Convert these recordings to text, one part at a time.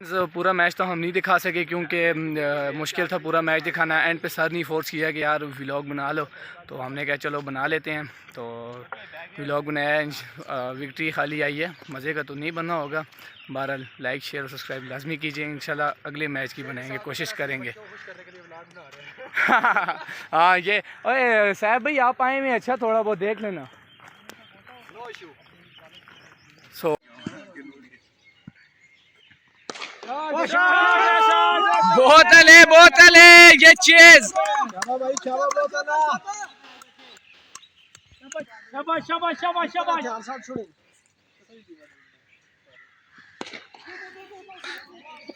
पूरा मैच तो हम नहीं दिखा सके क्योंकि मुश्किल था पूरा मैच दिखाना। एंड पे सर नहीं फोर्स किया कि यार व्लॉग बना लो, तो हमने कहा चलो बना लेते हैं। तो व्लॉग बनाया। विक्ट्री खाली आई है, मज़े का तो नहीं बना होगा। बहरहाल लाइक शेयर और सब्सक्राइब लाजमी कीजिए। इंशाल्लाह अगले मैच की बनाएंगे, कोशिश करेंगे। हाँ ये ओए साहब भाई आप आए हुए, अच्छा थोड़ा बहुत देख लेना। सो बोतल है ये चीज।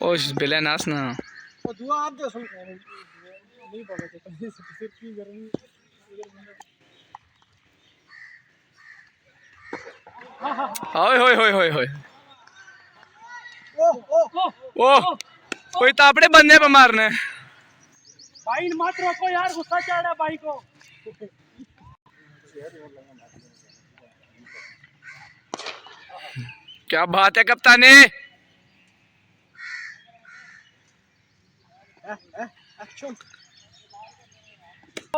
ओश बिला नास ना होय होय होय होय होय ओह कोई तो अपने बंदे पे मारने भाई मत रोको यार, गुस्सा चढ़ रहा भाई को। क्या बात है कप्तानी।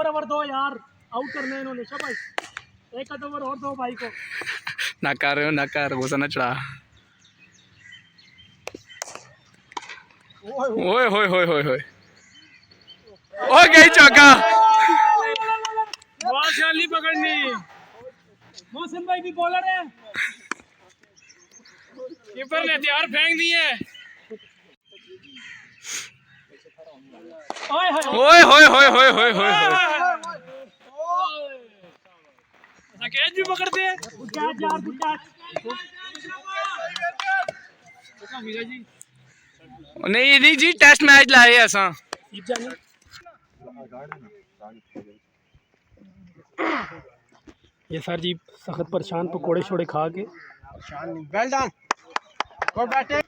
ओवर दो यार, आउट करने इन्होंने। शाबाश, एक ओवर और दो भाई को। ना कर रहे हो ना कर, गुस्सा न चढ़ा। ओए होए होए होए होए ओ गई चौका। बहुत जल्दी पकड़नी। मोहसिन भाई भी बॉलर है, कीपर ने हथियार फेंक दिए। ओए होए होए होए होए होए कैच भी पकड़ते हैं। नहीं नहीं जी, टेस्ट मैच लाए असा। ये सर जी सख्त परेशान, पकोड़े छोड़े खा के। Well done, good batting.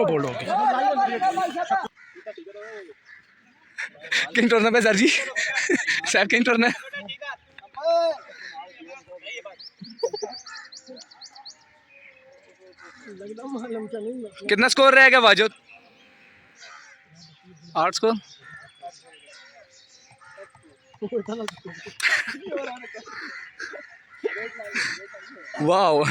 बोलो किंग टर्नर पे सर जी साहब, किंग टर्नर। कितना स्कोर रहेगा वाजुद? 8 स्कोर। वाओ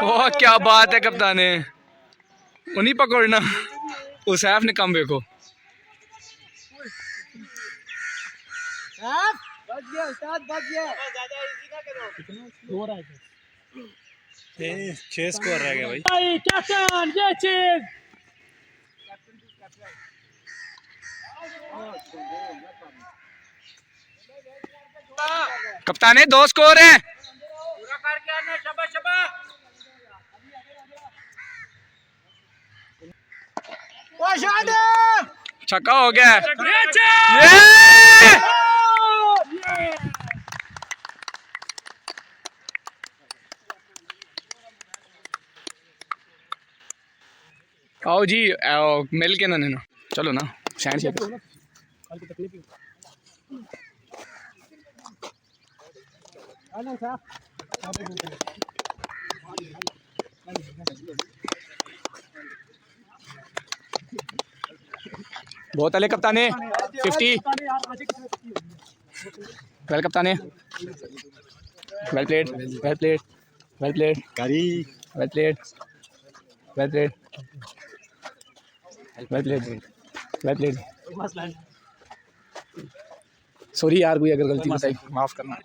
ओह क्या बात है कप्तान, उन्हीं पकड़ना। उसैफ ने कम देखो। बच गया उस्ताद, बच गया। 6 स्कोर रह गए भाई। कैप्टन ये चीज। कप्तान 2 स्कोर है। पूरा करके आने, शाबाश शाबाश। छक्का हो गया। आओ जी, आओ मिल के ना चलो ना शहर से। बहुत अले कप्तान 50। वेल कप्तान, well played well played well played well played well played well played well played. Sorry यार, कोई अगर गलती बताई माफ करना।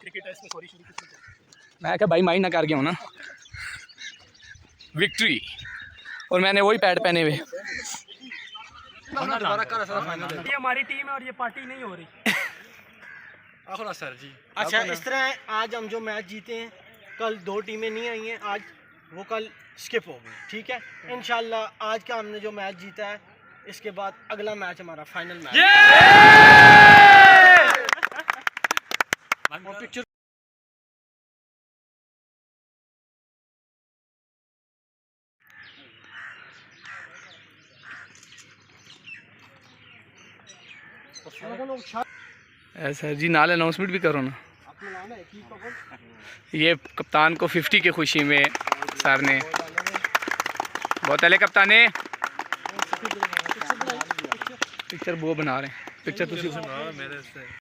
मैं क्या भाई माइंड ना कर गया हूँ ना। विक्ट्री, और मैंने वही पैड पहने हुए। ये हमारी टीम है और ये पार्टी नहीं हो रही। आखिर सर जी अच्छा इस तरह आज हम जो मैच जीते हैं, कल 2 टीमें नहीं आई हैं, आज वो कल स्किप हो गई, ठीक है। इंशाल्लाह आज का हमने जो मैच जीता है, इसके बाद अगला मैच हमारा फाइनल मैच। पिक्चर सर जी नाल अनाउंसमेंट भी करो ना। ये कप्तान को 50 की खुशी में सर ने बहुत पहले कप्तान ने पिक्चर वो बना रहे हैं पिक्चर तुसी मेरे से